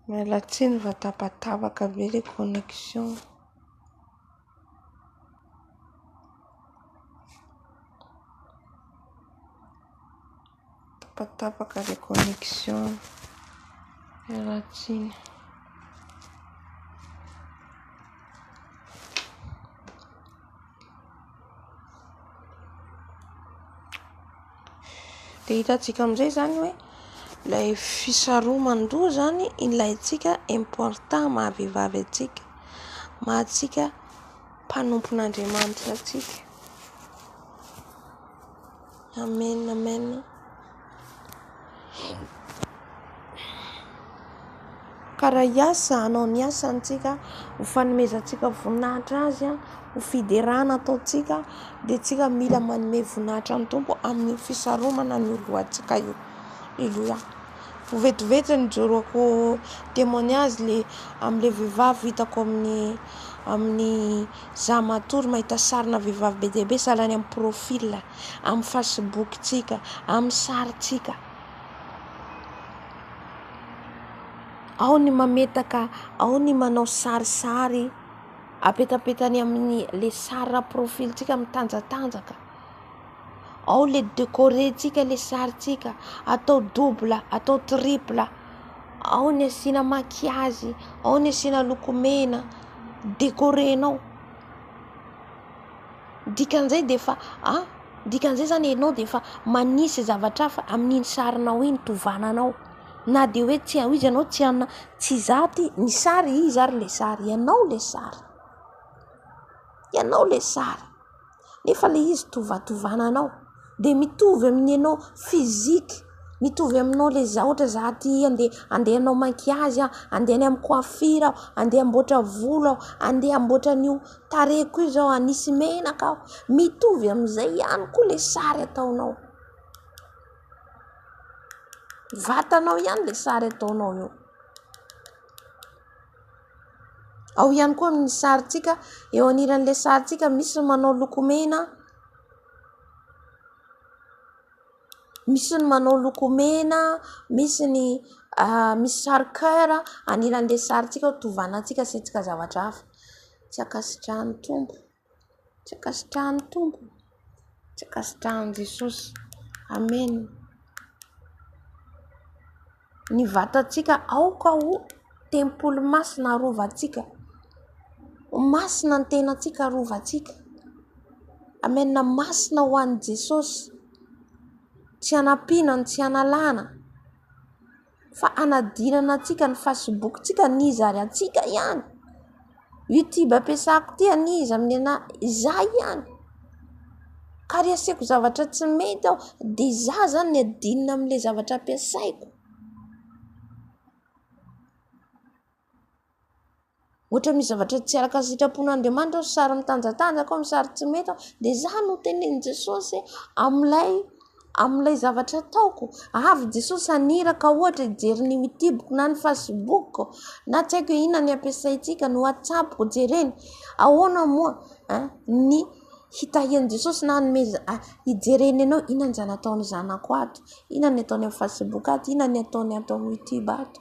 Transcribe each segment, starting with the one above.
Miala tsiny va tapatapaka be le connexion. Tapatapaka le connexion. Miala tsiny. Dia hitantsika amin'izay zany hoe ilay fisaroman-doha zany ilayntsika important mahavehivavy atsika, mahatsika mpanompon'Andriamanitra atsika. Amen, amen. Karaha hiasa, hanao ny asantsika, ho fanomezantsika voninahitra azy, ho fiderana ataontsika, dia tsika mila manome voninahitra ny Tompo amin'ny fisaromana ny lohantsika io. Alleluia. Ho vetivety nijoroako témoignage le amin'ilay vehivavy hitako amin'ny za matory mahita sarina vehivavy be dia be sahalany amin'ny profil, amin'ny Facebook-tsika, amin'ny saritsika. Ao ny mametaka, ao ny manao sarisary, apetapetany amin'ny le sarina profiltsika mitanjatanjaka. Ao le décorétsika le saritsika, atao double, atao triple. Ao ny asiana makiazy, ao ny asiana lokomena, décorénao. Dikan'izay dia efa dikan'izay zany ianao dia efa manisy zavatra hafa amin'iny sarinao iny tovananao. Na dia hoe tsy izy ianao tsy zaty ny sary izy ary le sary, ianao le sary. Ianao le sary. Nefa le izy tovatovananao. Dia mitovy amin'ny ianao fizika, mitovy aminao le ohatra zaty andeha hanao makiazy, andeha any amin'ny coiffure, andeha amboatra volo, andeha amboatra an'io tarehiko io zao anisy menaka aho. Mitovy amin'izay ihany koa le sary ataonao. Vatanao ihany le sary ataonao io. Ao ihany koa amin'ny saritsika, eo aniran'le saritsika misy manao lokomena, misy misy sary cœur aniran'le saritsika tovanantsika asitsika zavatra hafa. Tsy akasitrahan'ny Tompo, tsy akasitrahan'ny Tompo, tsy akasitrahan'i Jesosy. Amen. Ny vatantsika aoka ho tempoly masina rovantsika. Masina ny tenantsika rovantsika. Amen. Masina ho an'i Jesosy. Tsy hanampiana, tsy hanalana. Fa hanadinana antsika ny Facebook-tsika nizary antsika ihany. YouTube ampiasako ty aniza amin'ny anahy, izaho ihany. Ka reseko zavatra tsy mety aho, dia izaho zany ny adinina amin'ilay zavatra ampiasaiko. Ohatra misy zavatra tsy araka sitrapon'Andriamanitra, sary mitanjatanjaka, amin'ny sary tsy mety aho, dia izaho no tenenin Jesosy amin'ilay zavatra ataoko. Avy Jesosy aniraka ohatra hijery ny YouTube na ny Facebook, na tsy haiko inona ny ampiasaintsika, ny WhatsApp jereny. Ahoana moa ny hitahian'i Jesosy na hijereny ianao inona ny nataony zanako ato, inona ny ataony amin'ny Facebook ato, inona ny ataony ato amin'ny YouTube ato.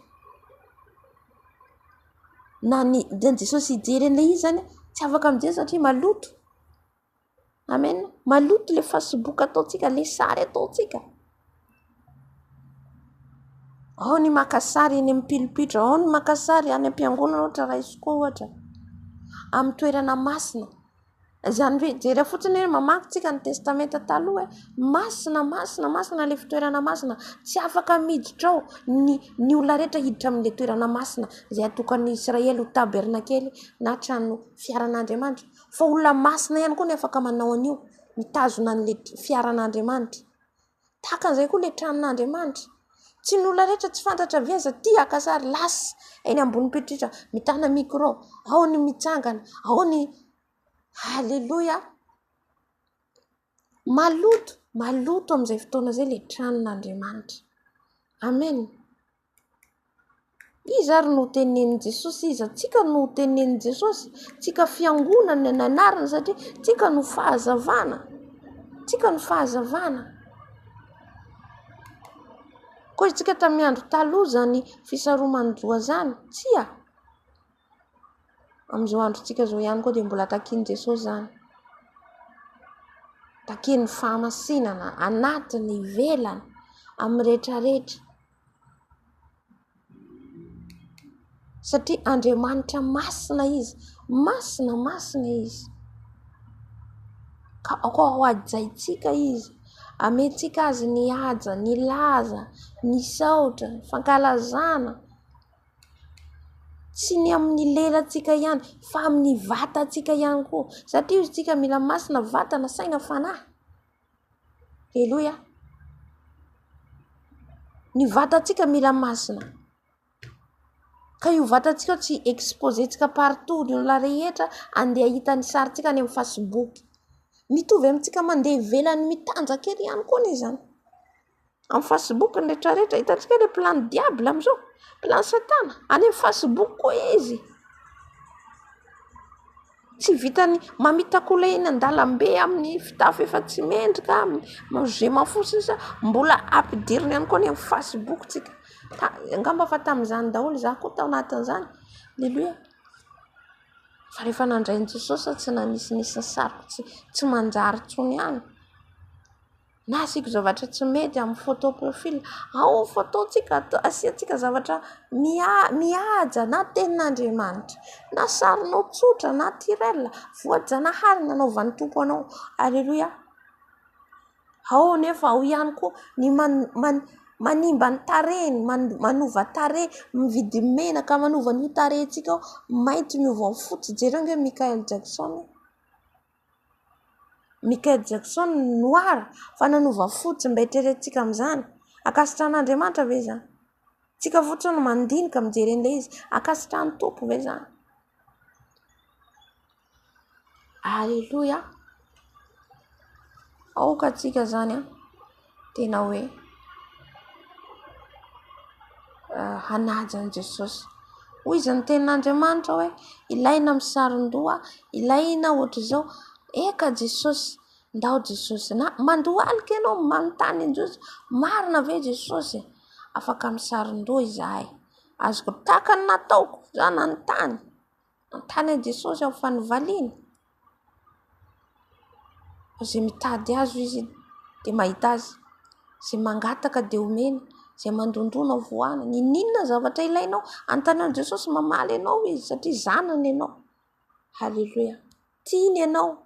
Na ny Jesosy hijereny izy zany tsy afaka amin'izay satria maloto. Amen. Maloto le Facebook ataontsika, le sary ataontsika. Ao ny maka sary eny amin'ny pilipitra, ao ny maka sary any am-piangonana ohatra raisiko ohatra, amin'ny toerana masina. Izany hoe jera fotsiny hoe mamaky tsika ny testamenta taloha masina le fitoerana masina. Tsy afaka miditra ao ny olona rehetra hiditra amin'ilay toerana masina izay atokan'ny Israely ho tabernakely na trano fiaran'Andriamanitra. Fa olona masina ihany koa ny afaka manao an'io, mitazona an'ilay fiaran'Andriamanitra. Takan'izay koa ilay tranon'Andriamanitra. Tsy ny olona rehetra tsy fantatra viaza tia haka sary lasa eny ambony pitritra, mitana micro, ao ny mitsangana, ao ny Halleluia. Maloto amin'izay fotoana izay le tranon'Andriamanitra. Amen. Izy ary no tenenin Jesosy, izy atsika no tenenin Jesosy, tsika fiangonana ny anarana satria tsika no fahazavana. Tsika no fahazavana. koa itsika tamin'ny andro taloha zany fisaroman-droa zany tsia amin'izao androntsika zao ihany koa dia mbola takiany Jesosy zany, takiany fahamasinana anatiny ivelany amin'ny rehetrarehetra, satria Andriamanitra masina izy, masina izy, ka ao ajaitsika izy, amentsika azy ny haja, ny laza, ny saotra, ny fankalazana, tsy ny amin'ny lelantsika ihany fa amin'ny vatantsika ihany koa, satria izy tsika mila masina vatana saina fanahy. Aleloia. Ny vatantsika mila masina, ka io vatantsika tsy exposentsika partout ny olona rehetra andeha hita ny sarintsika any amin'ny Facebook. Mitovy amintsika mandeha ivelany mitanjaka ery ihany koa izany. Amin'ny Facebook ny rehetrarehetra hitantsika ilay plan diable amin'izao, plan satana, any amin'ny Facebook koa izy. Tsy vitany mamitakola eny an-dalambe amin'ny fitafy efa tsy mendrika, ze mafosiny sa mbola ampidiriny ihany koa ny amin'ny Facebook tsika. Angamba fa tamin'izany daholo za koa tao anatin'izany. Aleluia. Fa rehefa nandray ny Jesosy tsy nanisy saroky tsy manjary tsony ihany. Na asiko zavatra tsy mety amin'ny photo profil, ao phototsika asiatsika zavatra mihaja na tenin'Andriamanitra, na sarinao tsotra naturel, voajanahary nanaovan'ny Tompo anao. Aleluia. Ao nefa ao ihany koa ny manimba ny tarehiny, manova tarehy, mividy menaka manova ny tarehintsika ao, mainty miova fotsy. Jereo nge Michael Jackson noir fa nanova fotsy mba hitreretintsika amin'izany. Akasitran'Andriamanitra ve zany? Tsika fotsiny mandinika mijery an'ilay izy, akasitran'ny Tompo ve zany? Aleluia. Aoka tsika zany tena hoe hanaja an' Jesosy. Hoy izy ny tenin'Andriamanitra hoe ilaina amin'ny saron-doha, ilaina ohatra izao. Eka Jesosy, ndao Jesosy, na mandohalika ianao manontany an-Jesosy, marina ve Jesosy? Afaka amin'ny saron-doha izahay. Azoko takany nataoko za nanontany an Jesosy aho fa nivaliana. Izay mitady azo izy dia mahita azy, izay mangataka dia omeny, izay mandondona voana. Ninona zavatra ilainao anontanian'i Jesosy, mamaly ianao izy satria zanany ianao. Haleluia. Tiany ianao.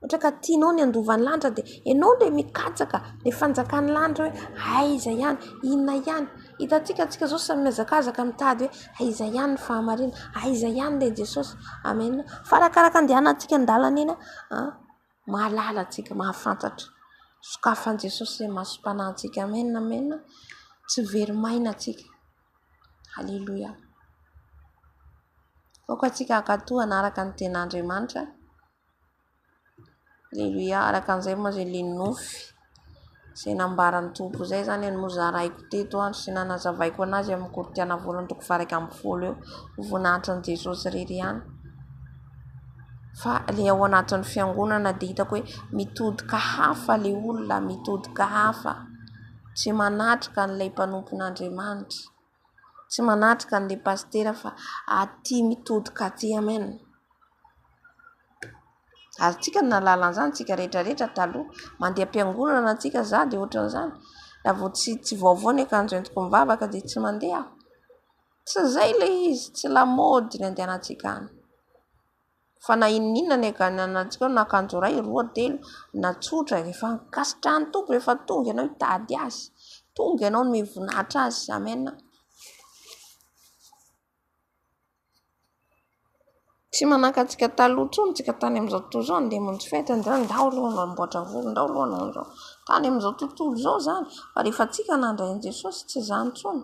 Ohatra ka tianao ny andovan'ny lanitra dia ianao ilay mikatsaka ilay fanjakan'ny lanitra hoe aiza ihany, inona ihany. Hitantsika antsika zao samy mihazakazaka mitady hoe aiza ihany ny fahamarina, aiza ihany ilay Jesosy. Amen. Fa arakaraka andehanantsika an-dalana eny mahalala antsika, mahafantatra. Sokafan'i Jesosy izay masom-panahintsika. Amen, amen. Tsy very maina antsika. Haleluia. Aoka antsika hankatoa anaraka ny ten'Andriamanitra. Aleluia. Araka an'izay moa izay ilay nofy izay nambaran'ny Tompo izay zany no zaraiko teto sy nanazavaiko anazy amin'ny Korinthiana 4:20 eo, voninahitran'i Jesosy irery ihany. Fa ilay ao anatin'ny fiangonana dia hitako hoe mitodika hafa ilay olona, mitodika hafa. Tsy manatrika n'ilay mpanompon'Andriamanitra, tsy manatrika n'ilay pastera fa aty mitodika aty. Amen. Ary tsika nalala an'izany tsika rehetrarehetra taloha, mandeha am-piangonana antsika za dia ohatran'izany. Raha vao tsy vaovao ny akanjo entiko mivavaka dia tsy mandeha. Tsy izay ilay izy, tsy lamaody ny andehanantsika any. Fa na inona ny akananantsika na akanjo iray, 2, 3 na tsotra, rehefa mikasitrahan'ny Tompo, rehefa tonga ianao hitady azy, tonga ianao no mivonahitra azy. Amen. Tsy manankatsika taloha tsony tsika tany amin'izao tontolo izao andeha monjy fety andao aloha namboatra volo, ndao aloha nanao tany amin'izao tontolo izao zany. Fa rehefa tsika nandray an'i Jesosy tsy izany tsony.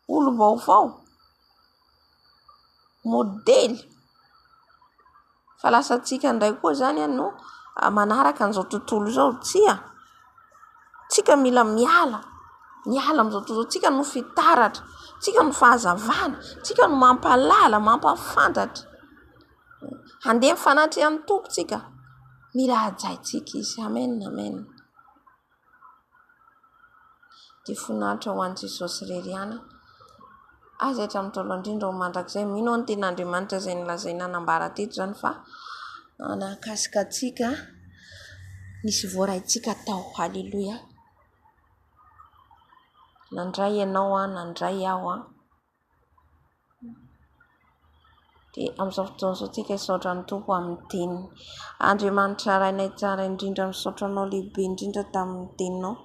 Olo-baovao, modely. Fa lasa tsika ndray koa zany no manaraka an'izao tontolo izao. Tsika mila miala amin'izao tontolo. Tsika no fitaratra, tsika no fahazavana, tsika no mampalala, mampafantatra. Andeha mifanatrehan'ny Tompo tsika. Mila hajaintsika izy. Amen, amen. dia finaritra ho an'i Jesosy irery ihany azy hatramin'ny indrindra ho mandrakizay mino ny ten'Andriamanitra izay nilazaina nanambara teto zany fa nakasikatsika nisy voaraintsika tao. Halleloia. Nandray ianao nandray aho dia amin'izao fotoana izao tsika hisaotra ny Tompo amin'ny teniny. Andriamanitra rainay tsara indrindra, misaotra anao lehibe indrindra tamin'ny teninao.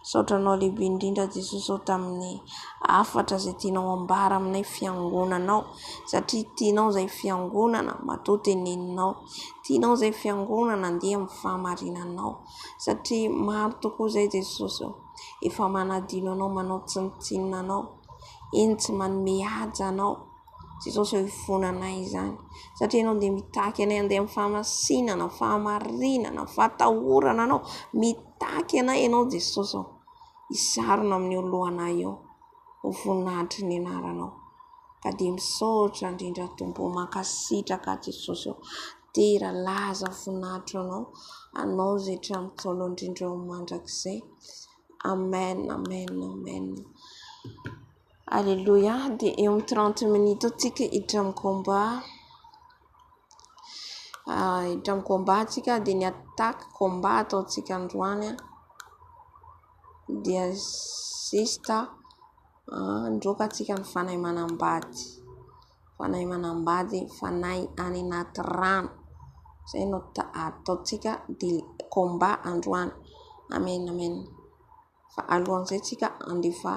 Misaotra anao lehibe indrindra Jesosy ao tamin'ny afatra izay tianao ambara aminay fiangonanao, satria tianao izay fiangonana matoa teneninao, tianao izay fiangonana andeha amin'ny fahamarinanao, satria maro tokoa izay Jesosy efa manadino anao, manao tsinitsinina anao, eny tsy manome haja anao Jesosy eo hivonanay izany, satria ianao dia mitaky anay andeha amin'ny fahamasinana, fahamarinana, fahatahorana anao, mitaky anay ianao Jesosy hisarona amin'ny oloanay eo, ho voninahitry ny anaranao. Ka dia misaotra indrindra Tompo, mankasitraka Jesosy tera laza voninahitra anao izay hatramin'ny taolo indrindra ho mandrakizay. Amen, amen, amen. Alléluia. Dia eo amin'ny 30 minutes tsika hiditra amin'ny combat. Hiditra amin'ny combat tsika dia ny attaque combat ataontsika androany dia sista ndroka tsika ny fanahy manambady. Fanahy manambady, fanahy any anaty rano. Izay no ataontsika dia combat androany. Amen, amen. Fa alohan'izay tsika andefa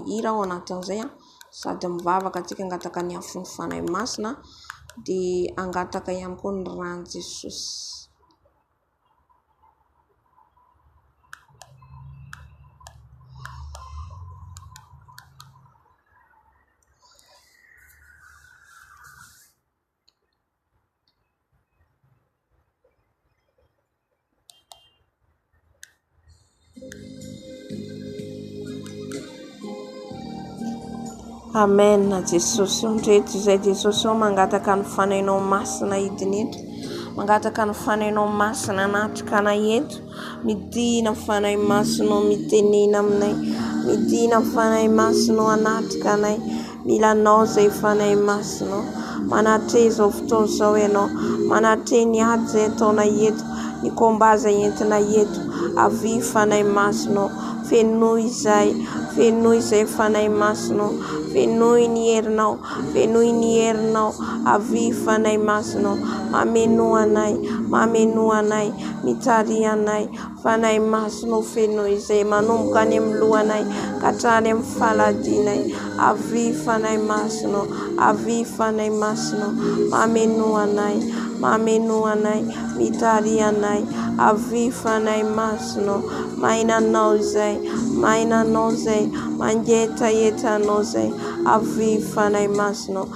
hira ao anatin'izay sady mivavaka tsika angataka ny afon'ny fanahy masina dia angataka ihany koa ny rano Jesosy. Amen na Jesosy. Ndreto izay Jesosy mangataka ny fanahinao masina hidiny eto, mangataka ny fanahinao masina natrika anay eto, midina fanahy masinao mitenena aminay, midina fanahy masinao anatrika anay, milanao izay fanahy masinao, manatre izao fotoana izao ianao, manatre ny ady izay ataonay eto, ny komba izay entina eto, avy fanahy masinao, fenoy izay fanahy masinao, fenoy ny herinao, avy fanahy masinao, mameno anay, mitari anay, fanahy masinao fenoy izay manomboka any amin'ny lohanay katrany amin'ny faladinay, avy fanahy masinao, mameno anay, mitari anay, avy fanahy masinao, mainanao izay, mangetagetanao izay, avy fanahy masinao,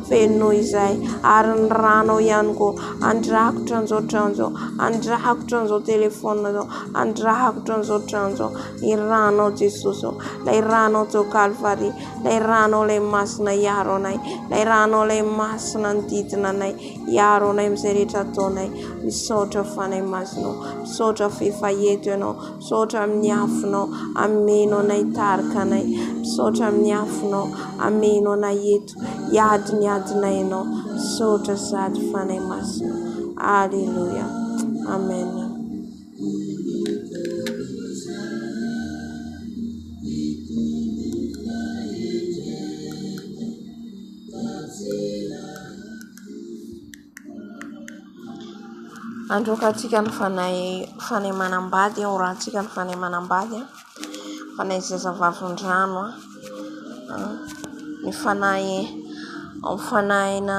fenoy izay, ary ny rano ihany koa andrakotra an'izao tranjo, andrakotra an'izao telefona zao, andrakotra an'izao tranjo, ny rano Jesosy, lay rano teo Kalvari, lay rano lay masina hiaro anay, lay rano lay masina nodidina anay, hiaro anay amin'izay rehetra ataonay. Misaotra fanahy masinao, misaotra fefaheto ianao, misaotra amin'ny afonao, ameno anay tarika anay, misaotra amin'ny afonao, ameno anay eto, hiadinay ianao, misaotra sady fanahy masinao. Alleluia. Amen. Androkantsika ny fanahy manambady, orantsika ny fanahy manambady, fanahy zazavavin-drano, ny fanahina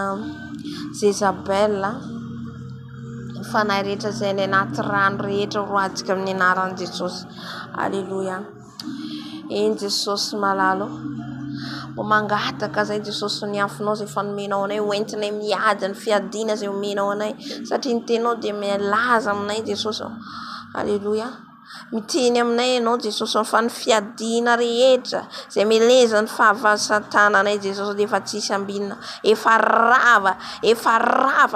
Jezabel, ny fanahy rehetra izay any anaty rano rehetra roantsika amin'ny anaran'i Jesosy. Alleluia. Eny Jesosy malalo, mangataka izay Jesosy ny afonao izay fanomenao anay, hoentinay miady ny fiadiana izay omenao anay, satria ny tenao dia milaza aminay Jesosy. Alleluia. miteny aminay ianao Jesosy fa ny fiadiana rehetra zay mileza ny fahasatananay Jesosy dia efa tsisy ambinina, efa rava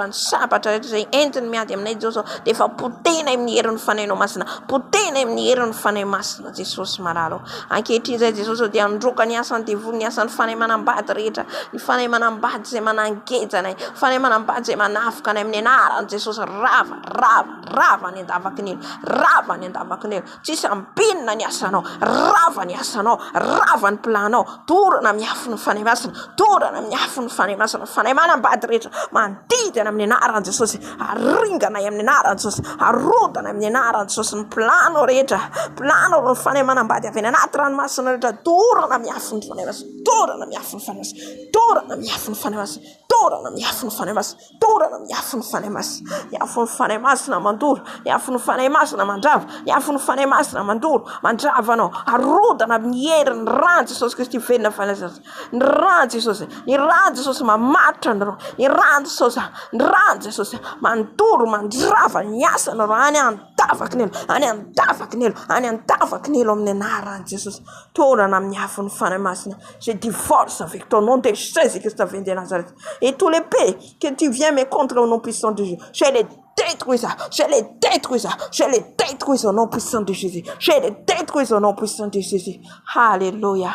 ny sabatra rehetra zay entiny miady aminay Jesosy dia efa potena amin'ny herin'ny fanainao masina, potena amin'ny herin'ny fanay masina Jesosy maralo. Ankehitriny zay Jesosy dia androka ny asany devoly, ny asany fanay manambady rehetra, ny fanay manambady zay manangejana, fanay manambady zay manafika anay amin'ny anarany Jesosy. Rava ny andavaky nilo, rava ny andavaky nilo, tsisy ambinina ny asanao, rava ny asanao, rava ny planao, torana miafo ny fanay masina, torana miafo ny fanay masina, fanay manambady rehetra mandidina amin'ny anarany Jesosy, aringana amin'ny anarany Jesosy, arodana amin'ny anarany Jesosy, ny plano rehetra, plano ny fanay manambady avy anaty ranomasina rehetra, torana miafo ny fanay masina, torana miafo ny fanay masina, torana miafo ny fanay masina, torana miafo ny fanay masina, torana miafo ny fanay masina, miafo ny fanay masina mandoro, miafo ny fanay masina mandrava, miafo ny fanay masina mandoro mandrava anao, arodana amin'ny herin'ny rano Jesosy Kristy venina fanazana, ny rano Jesosy, ny rano Jesosy mamatotra anareo, ny rano Jesosy, ny rano Jesosy mandoro mandrava ny asanareo any andavaky nelo, any andavaky nelo, any andavaky nelo amin'ny anarany Jesosy. Torana amin'ny afo ny fanay masina. Je divorce avec ton nom de Jésus-Christ de Nazareth et tous les pays que tu viens me contre au nom puissant de Jésus, je les détruis, je les détruis, je les détruis au nom puissant de Jésus, je les détruis au nom puissant de Jésus. Alléluia,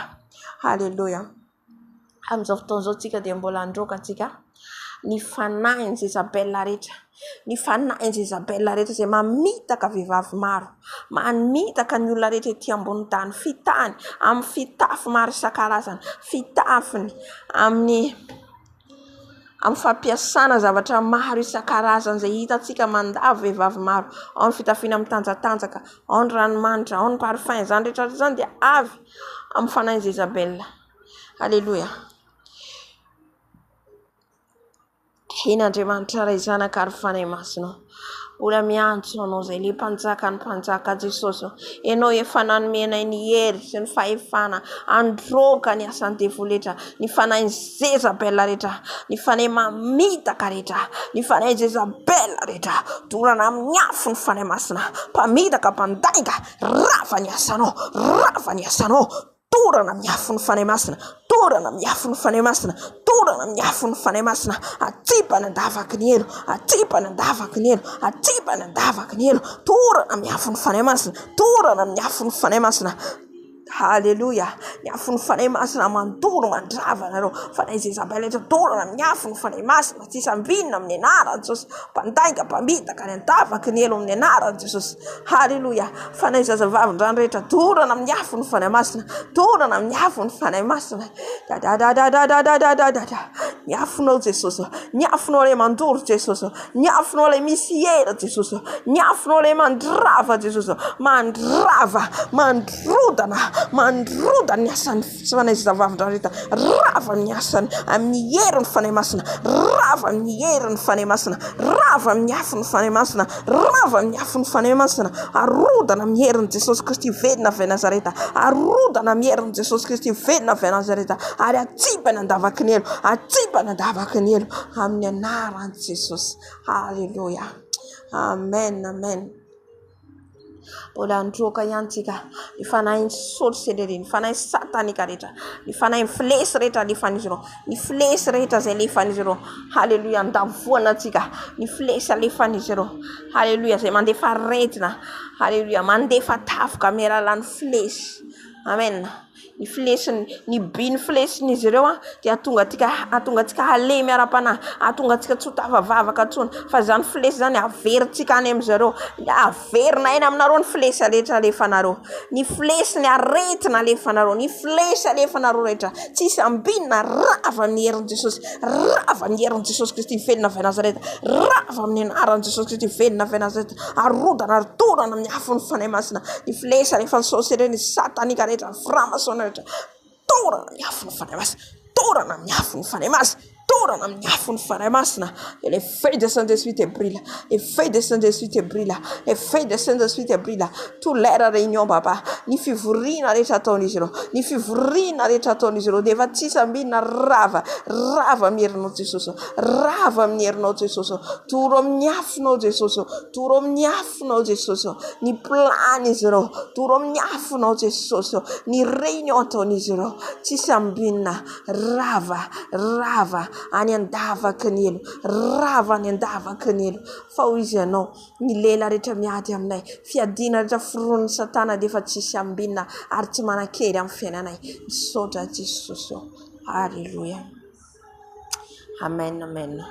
alléluia. Amin'izao fotoana zao tsika dia mbola androka tsika ny fanahin' Jezabela rehetra, ny fanahin' Jezabela rehetra zay mamitaka vehivavy maro, mamitaka ny olona rehetra ety ambony tany, fitahany amin'ny fitafy maro isan-karazany, fitafiny amin'ny fampiasana zavatra maro isan-karazany zay hitantsika mandava vehivavy maro, ao ny fitafiana amin'ny tanjatanjaka, ao ny ranomanitra, ao ny parfum, zany rehetra zany dia avy amin'ny fanahin' Jezabela. Alléluia. Hen'Andriamanitra ray zanaka ary fanay masina, mbola miantso anao zay le mpanjaka ny mpanjaka Jesosy, ianao efa nanomenay ny hery sy ny fahefana androka ny asan'ny devoly rehetra, ny fanahin' Jezabela rehetra, ny fanay mamitaka rehetra, ny fanahin' Jezabela rehetra, dorana amin'ny afo ny fanay masina, mpamitaka mpandainga, rava ny asanao, rava ny asanao, torana miafo ny fanay masina, torana miafo ny fanay masina, torana miafo ny fanay masina, atsipana andavaky ny elo, atsipana andavaky ny elo, atsipana andavaky ny elo, torana miafo ny fanay masina, torana miafo ny fanay masina. Alléluia. Miafo ny fanay masina mandoro mandrava anareo, fanay Jezabela rehetra, torana miafo ny fanay masina, tsisy ambinina amin'ny anarany Jesosy, mpandainga mpamitaka ny andavaky ny elo amin'ny anarany Jesosy. Alléluia. Fanay zazavavin-drano rehetra, torana miafo ny fanay masina, torana miafo ny fanay masina. Miafonao Jesosy, miafonao le mandoro Jesosy, miafonao le misy hera Jesosy, miafonao le mandrava Jesosy, mandrava, mandrodana ny asany fanay zazavavin-drano rehetra, rava ny asany amin'ny herin'ny fanay masina, rava amin'ny herin'ny fanay masina, rava amin'ny afo ny fanay masina, rava amin'ny afo ny fanay masina, arodana amin'ny herin'ny Jesosy Kristy venina avy Nazareta, arodana amin'ny herin'ny Jesosy Kristy venina avy Nazareta, ary atsipana andavaky ny elo, atsipana andavaky ny elo amin'ny anarany Jesosy. Alléluia. Amen, amen. Mbola androka ihany tsika ny fanahin'ny sorcellerie, ny fanahin'ny satanika rehetra, ny fanahin'ny flesy rehetra alefan'izy ireo, ny flesy rehetra zay alefan'izy ireo. Haleluia. Andavoana tsika ny flesy alefan'izy ireo. Haleluia. Zay mandefa aretina, haleluia, mandefa tafika amin'ny alalan'ny flesy. Amen. Ny flesy, ny biny flesin'izy ireo dia atonga tsika halemy ara-panahy, atonga tsika tsy ho tafavavaka tsony, fa zany flesy zany averintsika any amin'izareo, averina eny aminareo ny flesy rehetra alefanareo, ny flesy ny aretina alefanareo, ny flesy alefanareo rehetra, tsisy ambinina, rava amin'ny herin'i Jesosy, rava amin'ny herin'i Jesosy Kristy venina avy Nazareta, rava amin'ny anaran'i Jesosy Kristy venina avy Nazareta, arodana torana amin'ny afo ny fanay masina, ny flesy alefan'ny sorcellerie, ny satanika rehetra, ny franc-maçonnerie rehetra, torana miafo ny fanay masina, torana miafo ny fanay masina, torana amin'ny afo ny faray masina dia le feu de Saint-Esprit te brille, le feu de Saint-Esprit te brille, le feu de Saint-Esprit te brille. Tout l'air réunion papa, ny fivoriana rehetra ataon'izy ireo, ny fivoriana rehetra ataon'izy ireo dia efa tsisy ambinina rava amin'ny herinao Jesosy, rava amin'ny herinao Jesosy, toro amin'ny afonao Jesosy, toro amin'ny afonao Jesosy, ny plan'izy ireo toro amin'ny afonao Jesosy, ny réunion ataon'izy ireo tsisy ambinina rava any andavaky ny elo, rava any andavaky ny elo. Fa hoy izy ianao ny lela rehetra miady aminay, fiadiana rehetra foron'ny Satana dia efa tsisy ambinina ary tsy manan-kely amin'ny fiainanay. Misaotra Jesosy. Alléluia. Amen, amen.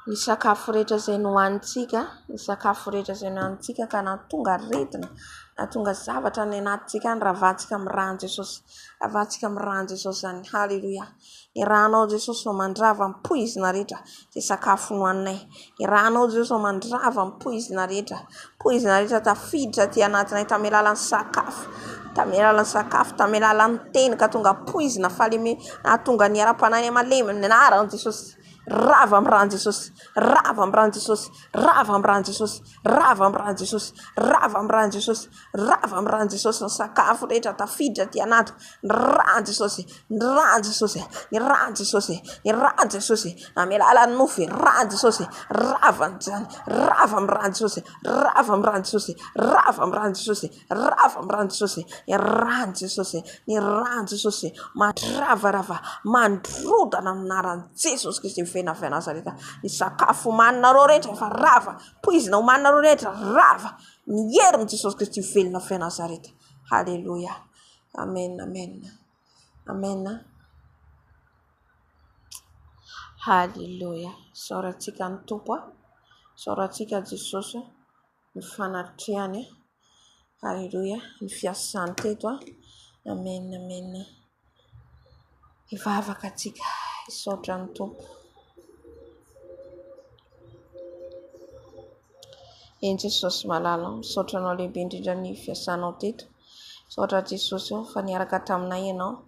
Ny sakafo rehetra izay nohanintsika, ny sakafo rehetra izay nohanintsika ka nahatonga aretina, nahatonga zavatra ny anatintsika ny ravahantsika amin'ny ràny Jesosy, ravahantsika amin'ny ràny Jesosy zany. Halleluia. Ny rànao Jesosy mandrava ny poizina rehetra izay sakafo nohaninay. Ny rànao Jesosy mandrava ny poizina rehetra tafiditra aty anatinay tamin'ny alalan'ny sakafo, tamin'ny alalan'ny sakafo, tamin'ny alalan'ny teny ka tonga poizina falemy nahatonga ny ara-panahy malemy ny anaran'i Jesosy. Rava amin'ny ràny Jesosy, rava amin'ny ràny Jesosy, rava amin'ny ràny Jesosy, rava amin'ny ràny Jesosy, rava amin'ny ràny Jesosy, rava amin'ny ràny Jesosy. Ny sakafo rehetra tafiditra aty anaty ny ràny Jesosy, ny ràny Jesosy, ny ràny Jesosy, ny ràny Jesosy, amin'ny alalan'ny nofy ràny Jesosy, rava zany, rava amin'ny ràny Jesosy, rava amin'ny ràny Jesosy, rava amin'ny ràny Jesosy, rava amin'ny ràny Jesosy, ny ràny Jesosy, ny ràny Jesosy, mandravarava, mandrodana amin'ny anaran'i Jesosy Kristy fena Nazareta. Ny sakafo homaninareo rehetra efa rava, poizina homaninareo rehetra rava, ny herin'i Jesosy Kristy velona fena Nazareta. Halleluia. Amen, amen, amen. Halleluia. Saorantsika ny Tompo, saorantsika Jesosy ny fanatrehany. Halleluia. Ny fiasany teto. Amen, amen. Ivavaka atsika, isaotra ny Tompo. En Jesosy malala, misaotra anao lehibe indrindra ny fiasanao teto. Misaotra Jesosy fa niaraka taminay ianao.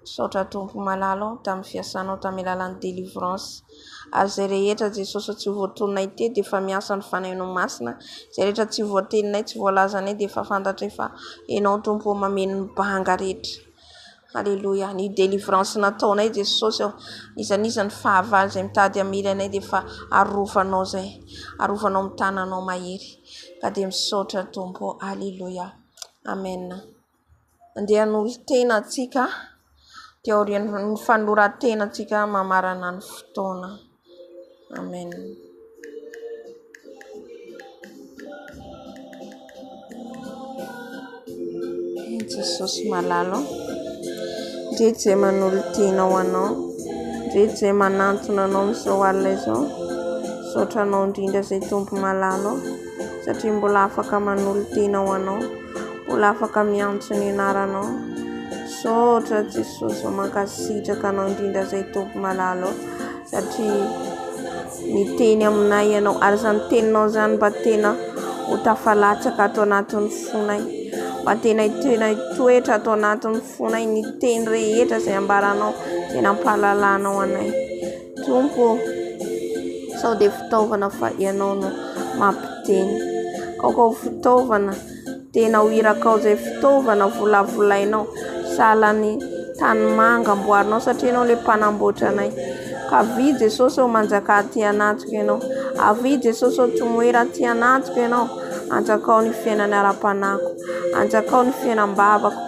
Misaotra Tompo malala tamin'ny fiasanao tamin'ny alalan'ny délivrance. Ary izay rehetra Jesosy tsy voatononay teto dia efa miasa ny fanahinao masina. Izay rehetra tsy voateninay, tsy voalazanay dia efa fantatra efa ianao Tompo mameno ny banga rehetra. Alléluia. Ny délivrance nataonay Jesosy isan'izany fahavalo izay mitady hamily anay dia efa arovanao zay, arovanao amin'ny tananao mahery. Ka dia misaotra Tompo. Alléluia. Amen. Andeha hanolo-tena antsika dia aorian'ny fanoran-tena antsika mamarana ny fotoana. Amen. Jesosy malala, ndreto izay manolo-tena ho anao, ndreto izay manantona anao amin'izao alina izao. Misaotra anao indrindra izay Tompo malala, satria mbola afaka manolo-tena ho anao, mbola afaka miantso ny anaranao. Misaotra Jesosy, mankasitraka anao indrindra izay Tompo malala, satria miteny aminay ianao, ary izany teninao izany mba tena ho tafalatsaka ato anatin'ny fonay, mba tena hitoetra ato anatin'ny fonay ny teny rehetra izay ambaranao, tena ampahalalanao anay. Tompo, sao dia fitaovana fa ianao no mampiteny. Kaokao fitaovana, tena ho irakao izay fitaovana volavolainao, sahalan'ny tanimanga amboarinao satria ianao ilay mpanamboatra anay. Ka avy Jesosy ao manjaka aty anatiko ianao, avy Jesosy ao tomoera aty anatiko ianao, anjakao ny fiainana ara-panako, anjakao ny fiainam-bavako,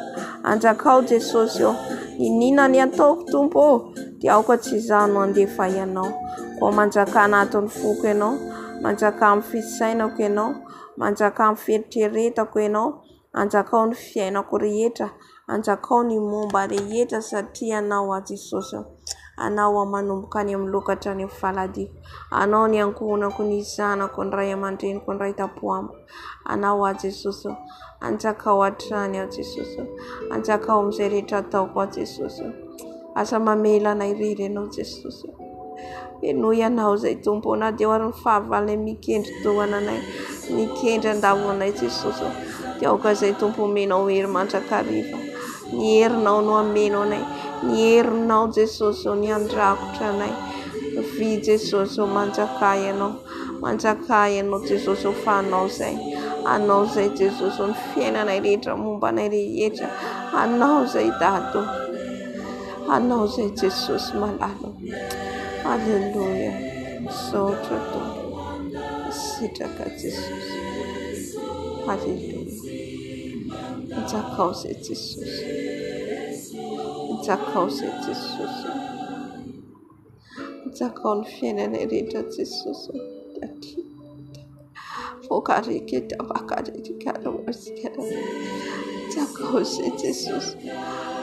anjakao Jesosy ao inona ny ataoko Tompo dia aoka tsy izaho no andefa ianao. Ao manjaka anatin'ny foko ianao, manjaka amin'ny fisainako ianao, manjaka amin'ny fieritreretako ianao, anjakao ny fiainako rehetra, anjakao ny momba rehetra satria anao a Jesosy. Anao manomboka any amin'ny lokatra any amin'ny faladiko, anao ny ankohonako, ny zanako, ny ray aman-dreniko, ny ray tapoamiko. Anao a Jesosy, anjakao hatrany a Jesosy, anjakao amin'izay rehetra ataoko a Jesosy. Asa mamela anay irery ianao Jesosy, enoy ianao izay Tompo, na dia hoary ny fahavalonay mikendry tohana anay, mikendry andavonay Jesosy, dia aoka izay Tompo omenao hery mandrakariva, ny herinao no ameno anay, ny herinao Jesosy ny andrakotra anay. Vy Jesosy manjakay ianao Jesosy fa anao zay Jesosy ny fiainanay rehetra, momba anay rehetra, anao zay Dado, anao zay Jesosy malalo. Alleluia. Misaotra Tompo, sitraka Jesosy. Alleluia. Mijakao zay Jesosy, mijakao zay Jesosy, mijakao ny fiainanay rehetra Jesosy. Fokariketa bakarikara wasikara. Mijakao zay Jesosy,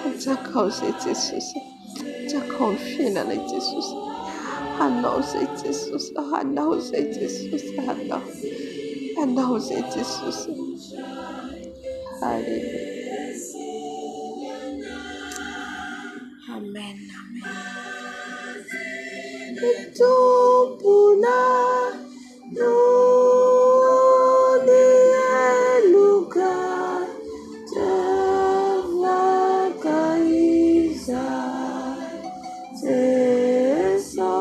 mijakao zay Jesosy, mijakao ny fiainanay Jesosy. Anao zay Jesosy, anao zay Jesosy, anao zay Jesosy. Alleluia. Amen, amen. Tumpuna no luka tavakaiza tesana.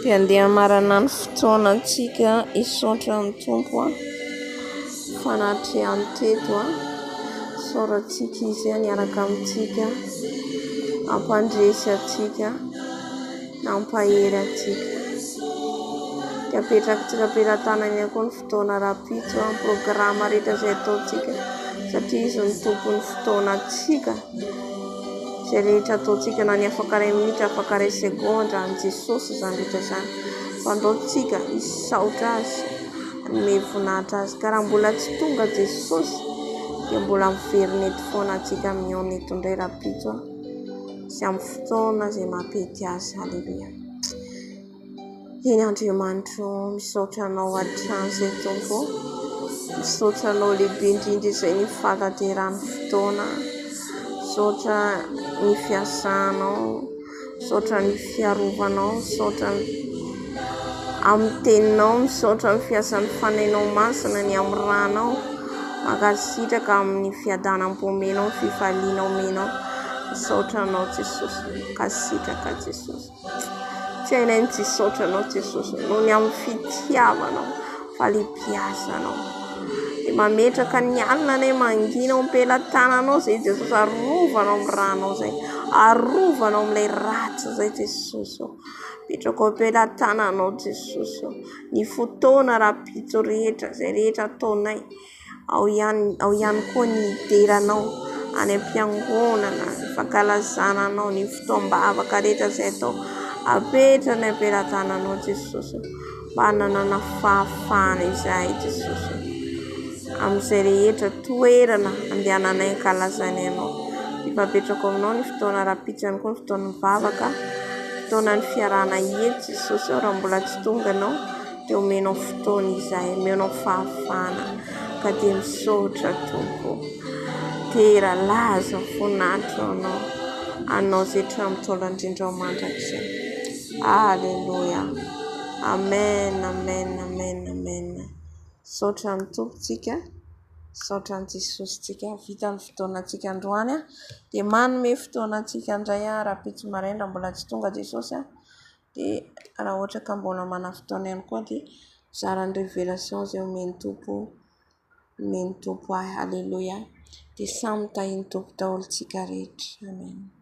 Andeha marana ny fotoanantsika isotra ny Tompo fanatrehan'ny teto sorantsika izy niaraka amintsika ampandresy atsika nampahery atsika kapetraksika petratanany koa ny fotoana rapitso amin'ny programa rehetra izay ataontsika satria izy ny tompony fotoanatsika zay rehetra ataontsika na ny afaka ray minitra afaka ray segondra ny Jesosy zany rehetra zany fandaontsika isaotra azy anome voninahitra azy ka raha mbola tsy tonga Jesosy dia mbola miverinety foana atsika amin'ny eto indray rapitso sy amin'ny fotoana izay mampety azy. Alleluia. Eny Andriamanitro, misaotra anao hatrany izay Tompo, misaotra anao lehibe indrindra izay ny fataterany fotoana, misaotra ny fiasanao, misaotra ny fiarovanao, misaotra amin'ny teninao, misaotra ny fiasan'ny fanainao masina ny amin'ny ranao, makasitraka amin'ny fiadanam-pomenao, fifalianao menao. Misaotra anao Jesosy, kasitraka Jesosy. Tsy hainay ny jisaotra anao Jesosy noho ny amin'ny fitiavanao, falipiasanao. Dia mametraka ny alina anay manginao ampelantananao zay Jesosy, arovanao amin'ny ranao zay, arovanao amin'ilay ratsy zay Jesosy. Petraka ampelantananao Jesosy, ny fotoana rapitso rehetra zay rehetra ataonay, ao ihany koa ny ideranao any am-piangonana, fankalazananao ny fotoam-bavaka rehetra zay atao, apetrana ampelantananao Jesosy, mba hananana fahafahana izay Jesosy amin'izay rehetra toerana andehananay ankalazany anao. Ipapetrako aminao ny fotoana rapitso ihany koa ny fotoana mivavaka, fotoana ny fiarahana eto Jesosy. Raha mbola tsy tonga anao dia omenao fotoana izay, omenao fahafahana, ka dia misaotra Tompo, tera laza voninahitra anao zay tramitsola indrindra mandrakizay. Alleluia. Amen, amen, amen, amen. Misaotra ny Tompontsika, misaotra ny Jesosyntsika. Vita ny fotoanantsika androany dia manome fotoanantsika indray rapitso maraina raha mbola tsy tonga Jesosy dia raha ohatra ka mbola mana fotoana ihany koa dia zarany révélation zay omeny Tompo ahy. Alleluia. Dia samy tahiny Tompo daholo tsika rehetra. Amen.